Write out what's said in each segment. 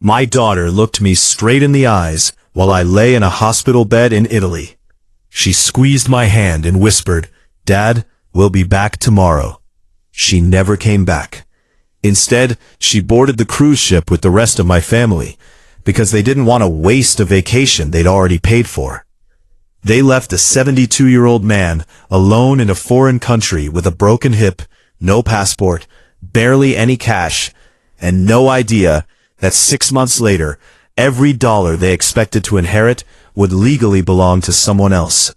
My daughter looked me straight in the eyes while I lay in a hospital bed in Italy. She squeezed my hand and whispered, "Dad, we'll be back tomorrow." She never came back. Instead, she boarded the cruise ship with the rest of my family, because they didn't want to waste a vacation they'd already paid for. They left a 72-year-old man alone in a foreign country with a broken hip, no passport, barely any cash, and no idea that 6 months later, every dollar they expected to inherit would legally belong to someone else.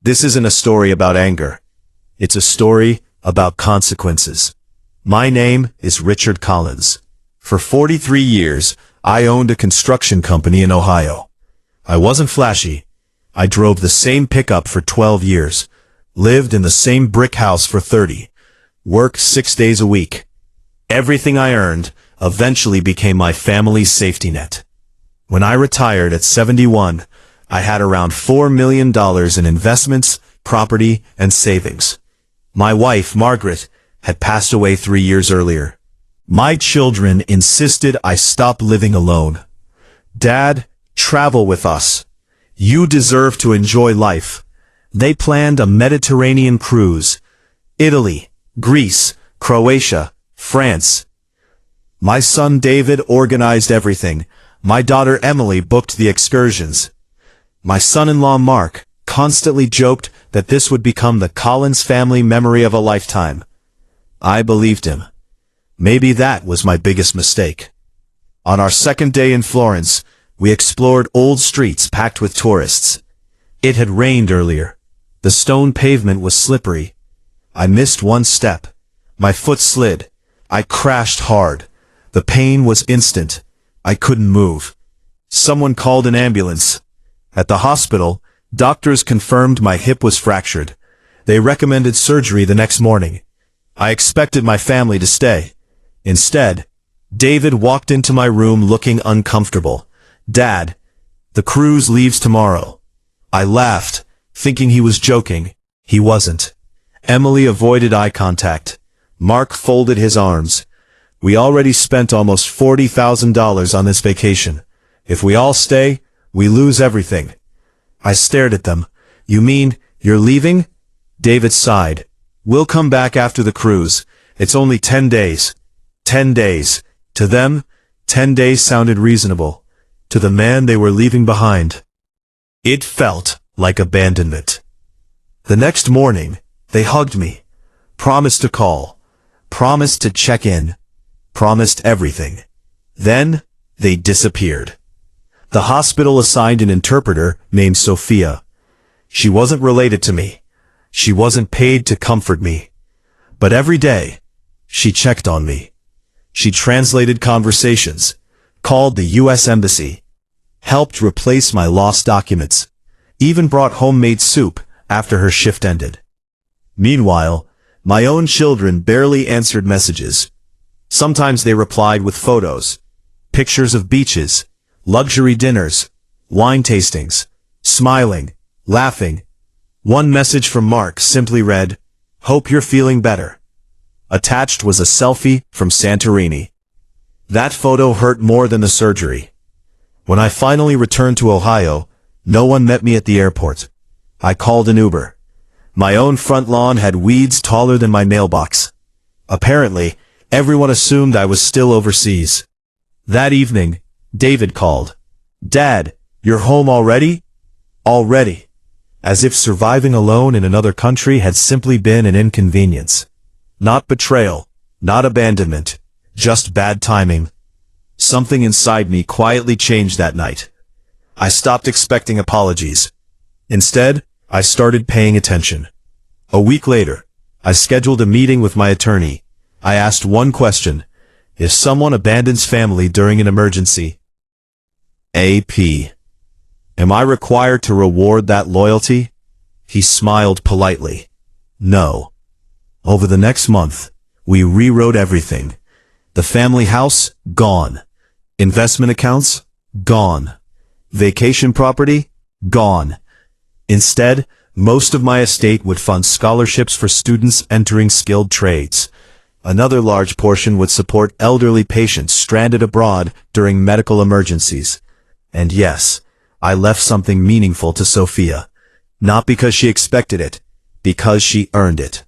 This isn't a story about anger. It's a story about consequences. My name is Richard Collins. For 43 years, I owned a construction company in Ohio. I wasn't flashy. I drove the same pickup for 12 years, lived in the same brick house for 30, worked 6 days a week. Everything I earned eventually became my family's safety net. When I retired at 71, I had around $4 million in investments, property, and savings. My wife, Margaret, had passed away 3 years earlier. My children insisted I stop living alone. "Dad, travel with us. You deserve to enjoy life." They planned a Mediterranean cruise. Italy, Greece, Croatia, France. My son David organized everything. My daughter Emily booked the excursions. My son-in-law Mark constantly joked that this would become the Collins family memory of a lifetime. I believed him. Maybe that was my biggest mistake. On our second day in Florence, we explored old streets packed with tourists. It had rained earlier. The stone pavement was slippery. I missed one step. My foot slid. I crashed hard. The pain was instant. I couldn't move. Someone called an ambulance. At the hospital, doctors confirmed my hip was fractured. They recommended surgery the next morning. I expected my family to stay. Instead, David walked into my room looking uncomfortable. "Dad, the cruise leaves tomorrow." I laughed, thinking he was joking. He wasn't. Emily avoided eye contact. Mark folded his arms. "We already spent almost $40,000 on this vacation. If we all stay, we lose everything." I stared at them. "You mean you're leaving?" David sighed. "We'll come back after the cruise. It's only 10 days. 10 days. To them, 10 days sounded reasonable. To the man they were leaving behind, it felt like abandonment. The next morning, they hugged me, promised to call, promised to check in, promised everything. Then, they disappeared. The hospital assigned an interpreter named Sophia. She wasn't related to me. She wasn't paid to comfort me. But every day, she checked on me. She translated conversations, called the U.S. Embassy, helped replace my lost documents, even brought homemade soup after her shift ended. Meanwhile, my own children barely answered messages. Sometimes they replied with photos, pictures of beaches, luxury dinners, wine tastings, smiling, laughing. One message from Mark simply read, "Hope you're feeling better." Attached was a selfie from Santorini. That photo hurt more than the surgery. When I finally returned to Ohio, no one met me at the airport. I called an Uber. My own front lawn had weeds taller than my mailbox. Apparently, everyone assumed I was still overseas. That evening, David called. "Dad, you're home already?" Already. As if surviving alone in another country had simply been an inconvenience. Not betrayal, not abandonment, just bad timing. Something inside me quietly changed that night. I stopped expecting apologies. Instead, I started paying attention. A week later, I scheduled a meeting with my attorney. I asked one question: if someone abandons family during an emergency, AP, am I required to reward that loyalty? He smiled politely. No. Over the next month, we rewrote everything. The family house, gone. Investment accounts, gone. Vacation property, gone. Instead, most of my estate would fund scholarships for students entering skilled trades. Another large portion would support elderly patients stranded abroad during medical emergencies. And yes, I left something meaningful to Sophia. Not because she expected it, because she earned it.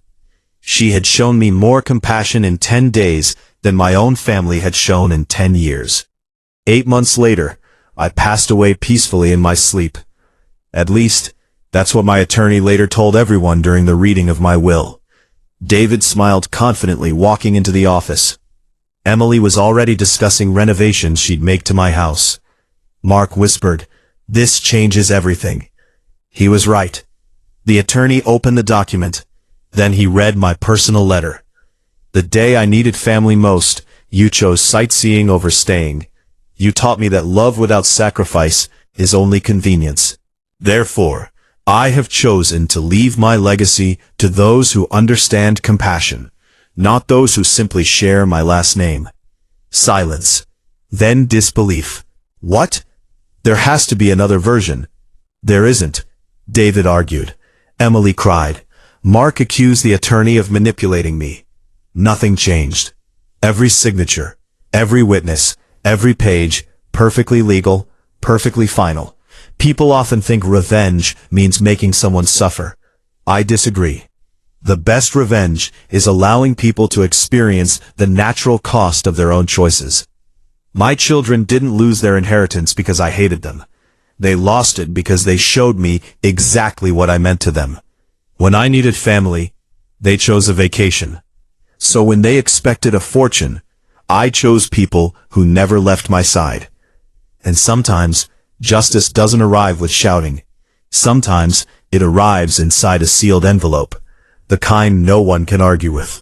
She had shown me more compassion in 10 days than my own family had shown in 10 years. 8 months later, I passed away peacefully in my sleep. At least, that's what my attorney later told everyone during the reading of my will. David smiled confidently walking into the office. Emily was already discussing renovations she'd make to my house. Mark whispered, "This changes everything." He was right. The attorney opened the document. Then he read my personal letter. "The day I needed family most, you chose sightseeing over staying. You taught me that love without sacrifice is only convenience. Therefore, I have chosen to leave my legacy to those who understand compassion, not those who simply share my last name." Silence. Then disbelief. "What? There has to be another version." "There isn't," David argued. Emily cried. "Mark accused the attorney of manipulating me. Nothing changed. Every signature, every witness, every page, perfectly legal, perfectly final. People often think revenge means making someone suffer. I disagree. The best revenge is allowing people to experience the natural cost of their own choices. My children didn't lose their inheritance because I hated them. They lost it because they showed me exactly what I meant to them. When I needed family, they chose a vacation. So when they expected a fortune, I chose people who never left my side. And sometimes, justice doesn't arrive with shouting. Sometimes, it arrives inside a sealed envelope, the kind no one can argue with.